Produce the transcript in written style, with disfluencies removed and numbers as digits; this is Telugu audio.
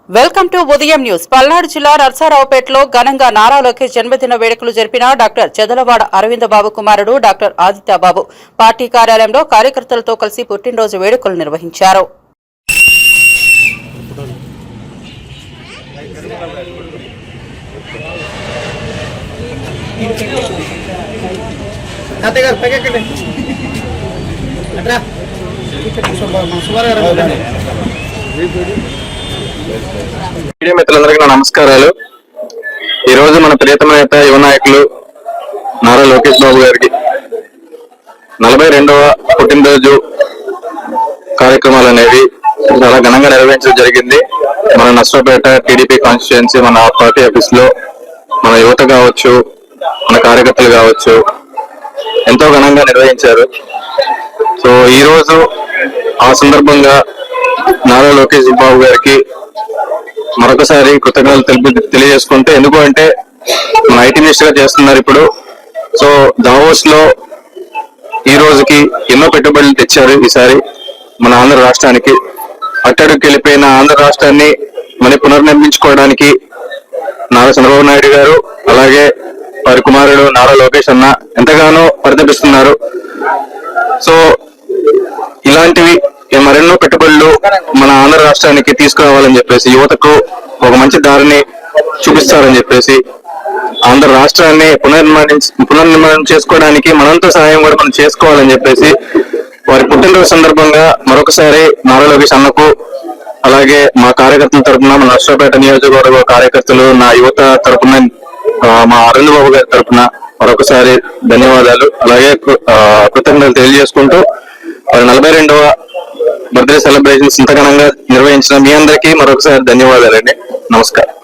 వెల్కమ్ టు ఉదయం న్యూస్. పల్నాడు జిల్లా నర్సారావుపేటలో ఘనంగా నారా లోకేష్ జన్మదిన వేడుకలు జరిపిన డాక్టర్ చెదలవాడ అరవింద బాబు కుమారుడు డాక్టర్ ఆదిత్య బాబు పార్టీ కార్యాలయంలో కార్యకర్తలతో కలిసి పుట్టినరోజు వేడుకలు నిర్వహించారు. మీడియా మిత్రులందరికీ నా నమస్కారాలు. ఈ రోజు మన ప్రియతమ నేత యువ నాయకులు నారా లోకేష్ బాబు గారికి 42వ పుట్టినరోజు కార్యక్రమాలు అనేవి చాలా ఘనంగా నిర్వహించడం జరిగింది. మన నర్సారావుపేట టీడీపీ కాన్స్టిట్యుయెన్సీ మన పార్టీ ఆఫీస్ లో మన యువత కావచ్చు, మన కార్యకర్తలు కావచ్చు ఎంతో ఘనంగా నిర్వహించారు. సో ఈ రోజు ఆ సందర్భంగా నారా లోకేష్ బాబు గారికి మరొకసారి కృతజ్ఞతలు తెలియజేసుకుంటే, ఎందుకు అంటే మన ఐటీ మినిస్టర్ గా చేస్తున్నారు ఇప్పుడు. సో దావోస్ లో ఈ రోజుకి ఎన్నో పెట్టుబడులు తెచ్చారు. ఈసారి మన ఆంధ్ర రాష్ట్రానికి అట్టడుగు వెళ్ళిపోయిన ఆంధ్ర రాష్ట్రాన్ని మళ్ళీ పునర్నిర్మించుకోవడానికి నారా చంద్రబాబు నాయుడు గారు అలాగే వారి కుమారుడు నారా లోకేష్ అన్న ఎంతగానో పరితపిస్తున్నారు. సో ఇలాంటివి మరెన్నో పెట్టుబడులు మన ఆంధ్ర రాష్ట్రానికి తీసుకురావాలని చెప్పేసి, యువతకు ఒక మంచి దారిని చూపిస్తారని చెప్పేసి, ఆంధ్ర రాష్ట్రాన్ని పునర్నిర్మాణం చేసుకోవడానికి మనంతో సహాయం కూడా మనం చేసుకోవాలని చెప్పేసి వారి పుట్టినరోజు సందర్భంగా మరొకసారి నారా లోకేష్ అన్నకు అలాగే మా కార్యకర్తల తరఫున, మన నర్సారావుపేట నియోజకవర్గ కార్యకర్తలు, నా యువత తరఫున, మా అరవింద్ బాబు గారి తరఫున మరొకసారి ధన్యవాదాలు అలాగే కృతజ్ఞతలు తెలియజేసుకుంటూ, 42వ బర్త్డే సెలబ్రేషన్స్ ఇంత ఘనంగా నిర్వహించిన మీ అందరికీ మరొకసారి ధన్యవాదాలండి. నమస్కారం.